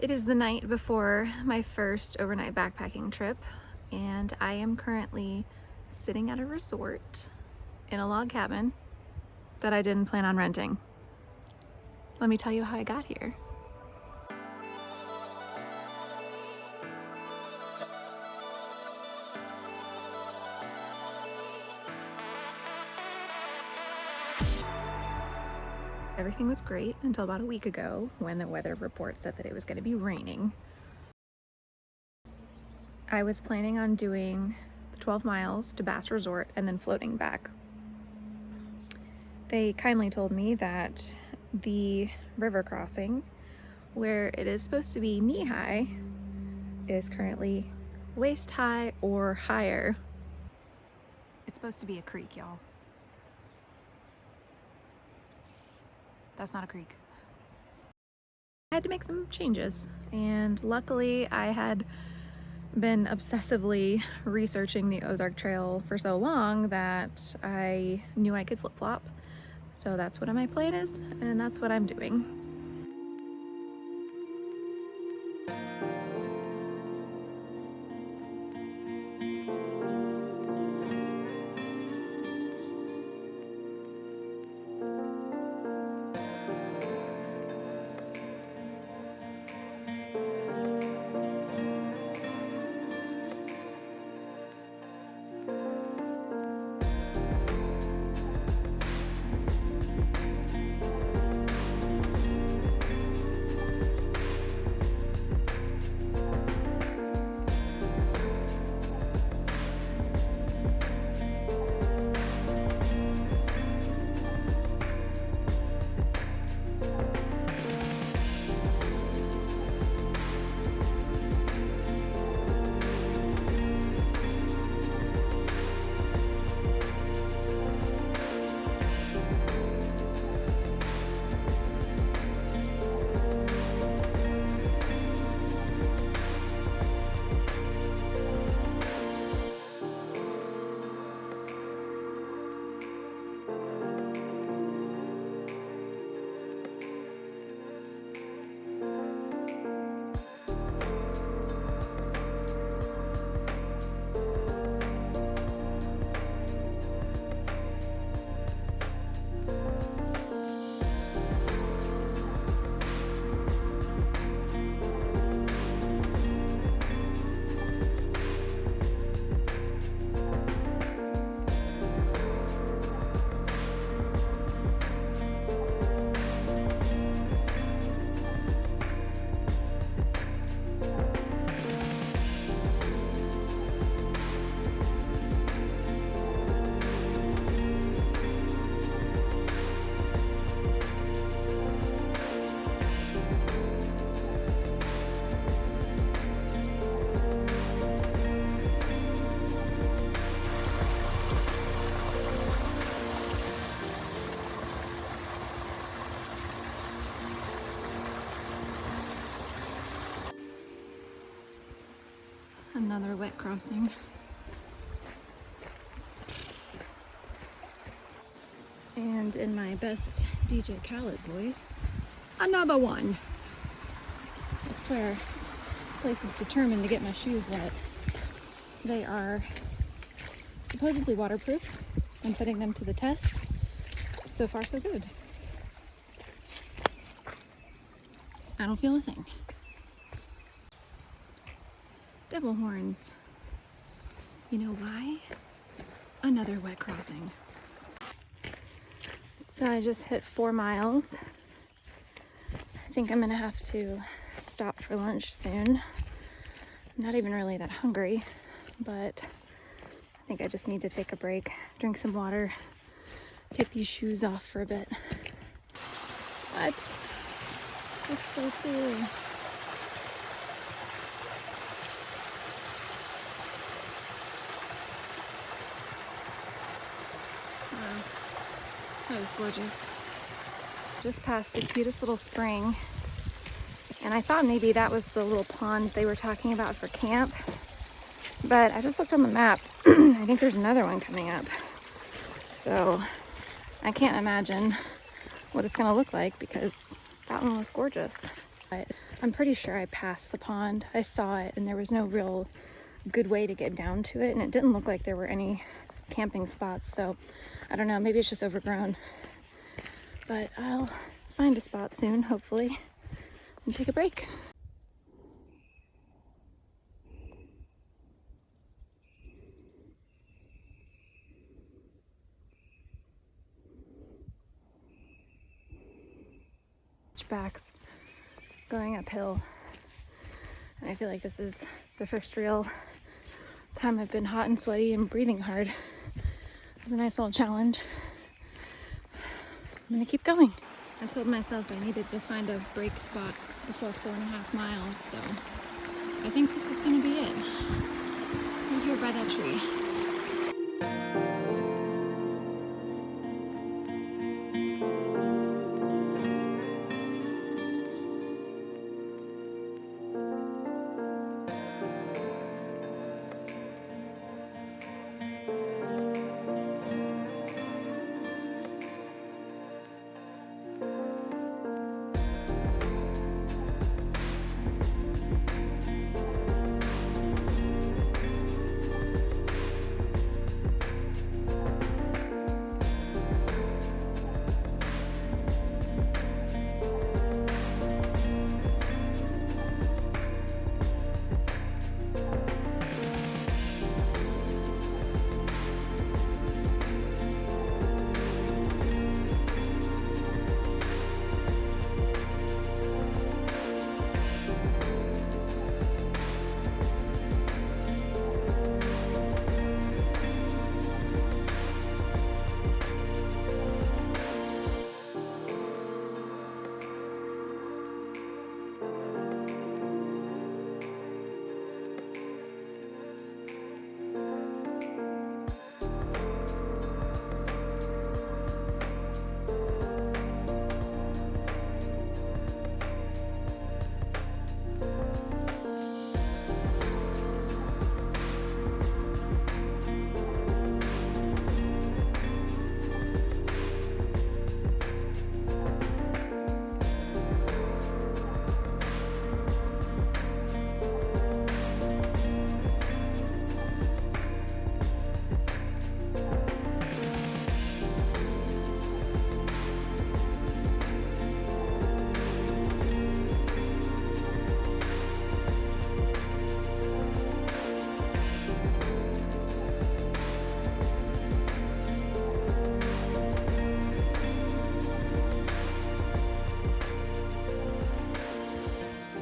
It is the night before my first overnight backpacking trip, and I am currently sitting at a resort in a log cabin that I didn't plan on renting. Let me tell you how I got here. Everything was great until about a week ago when the weather report said that it was going to be raining. I was planning on doing the 12 miles to Bass Resort and then floating back. They kindly told me that the river crossing, where it is supposed to be knee-high, is currently waist-high or higher. It's supposed to be a creek, y'all. That's not a creek. I had to make some changes, and luckily I had been obsessively researching the Ozark Trail for so long that I knew I could flip-flop. So that's what my plan is, and that's what I'm doing. Another wet crossing. And in my best DJ Khaled voice, another one. I swear, this place is determined to get my shoes wet. They are supposedly waterproof. I'm putting them to the test. So far, so good. I don't feel a thing. Devil horns. You know why? Another wet crossing. So I just hit 4 miles. I think I'm gonna have to stop for lunch soon. I'm not even really that hungry, but I think I just need to take a break, drink some water, take these shoes off for a bit. What? That's so cool. Wow, that was gorgeous. Just passed the cutest little spring, and I thought maybe that was the little pond they were talking about for camp, but I just looked on the map. I think there's another one coming up, so I can't imagine what it's gonna look like because that one was gorgeous. But I'm pretty sure I passed the pond. I saw it and there was no real good way to get down to it, and it didn't look like there were any camping spots, so I don't know, maybe it's just overgrown. But I'll find a spot soon, hopefully, and take a break. Backs going uphill, and I feel like this is the first real time I've been hot and sweaty and breathing hard. It was a nice little challenge. I'm gonna keep going. I told myself I needed to find a break spot before 4.5 miles, so I think this is gonna be it. Right here by that tree.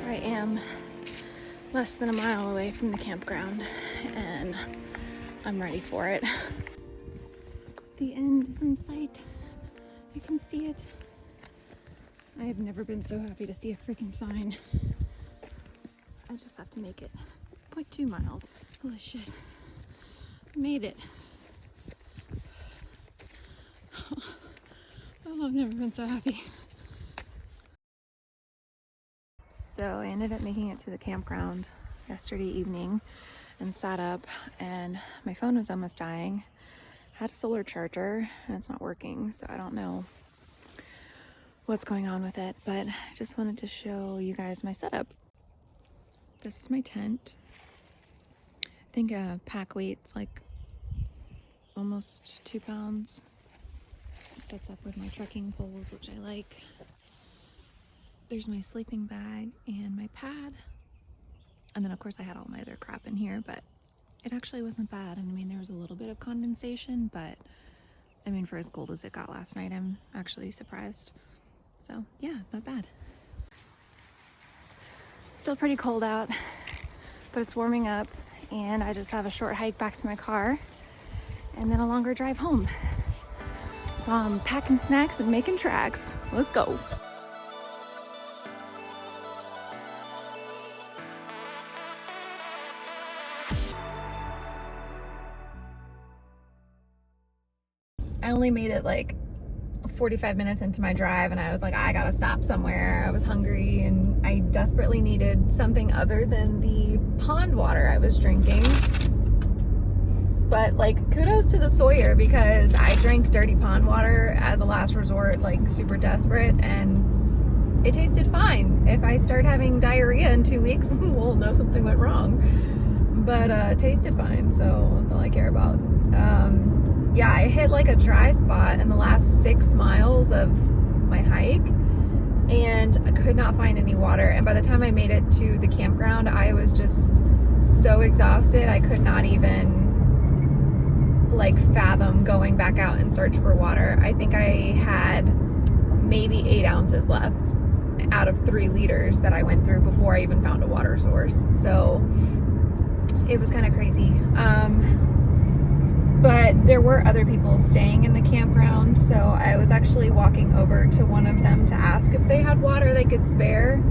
I am less than a mile away from the campground, and I'm ready for it. The end is in sight. I can see it. I have never been so happy to see a freaking sign. I just have to make it 0.2 miles. Holy shit. I made it. Oh, I've never been so happy. So I ended up making it to the campground yesterday evening and sat up, and my phone was almost dying. Had a solar charger and it's not working, so I don't know what's going on with it, but I just wanted to show you guys my setup. This is my tent. I think pack weight's like almost 2 pounds. It sets up with my trekking poles, which I like. There's my sleeping bag and my pad. And then of course I had all my other crap in here, but it actually wasn't bad. And I mean, there was a little bit of condensation, but I mean, for as cold as it got last night, I'm actually surprised. So yeah, not bad. Still pretty cold out, but it's warming up, and I just have a short hike back to my car and then a longer drive home. So I'm packing snacks and making tracks. Let's go. I only made it like 45 minutes into my drive, and I was like, I gotta stop somewhere. I was hungry and I desperately needed something other than the pond water I was drinking. But like, kudos to the Sawyer, because I drank dirty pond water as a last resort, like super desperate, and it tasted fine. If I start having diarrhea in 2 weeks, we'll know something went wrong. But it tasted fine, so that's all I care about. Yeah, I hit like a dry spot in the last 6 miles of my hike, and I could not find any water. And by the time I made it to the campground, I was just so exhausted. I could not even like fathom going back out and search for water. I think I had maybe 8 ounces left out of 3 liters that I went through before I even found a water source. So it was kind of crazy. But there were other people staying in the campground, so I was actually walking over to one of them to ask if they had water they could spare,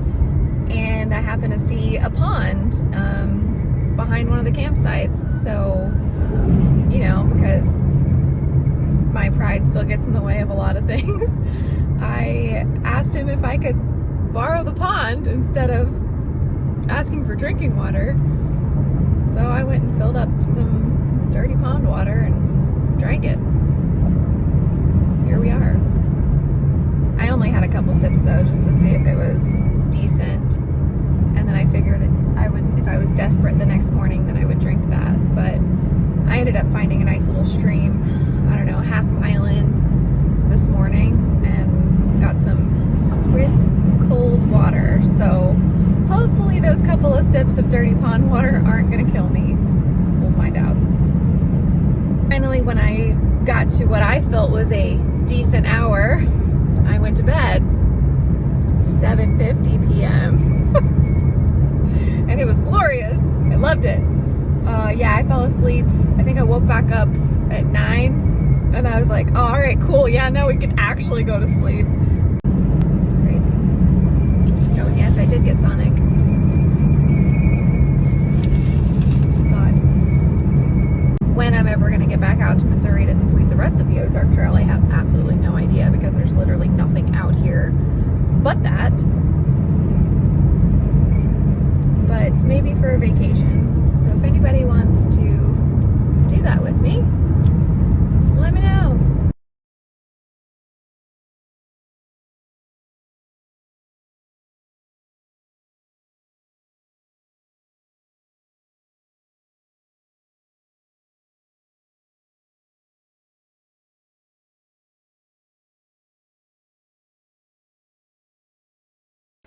and I happened to see a pond behind one of the campsites. So, you know, because my pride still gets in the way of a lot of things, I asked him if I could borrow the pond instead of asking for drinking water. So I went and filled up some dirty pond water and drank it. Here we are. I only had a couple sips though, just to see if it was decent, and then I figured I would, if I was desperate the next morning, then I would drink that. But I ended up finding a nice little stream, I don't know, half mile in this morning, and got some crisp cold water. So hopefully those couple of sips of dirty pond water aren't gonna kill me. We'll find out. Finally, when I got to what I felt was a decent hour, I went to bed. 7:50 p.m. and it was glorious. I loved it. Yeah, I fell asleep. I think I woke back up at 9, and I was like, oh, all right, cool. Yeah, now we can actually go to sleep. Crazy. Oh, yes, I did get Sonic. When I'm ever going to get back out to Missouri to complete the rest of the Ozark Trail, I have absolutely no idea, because there's literally nothing out here but that. But maybe for a vacation. So if anybody wants to do that with me,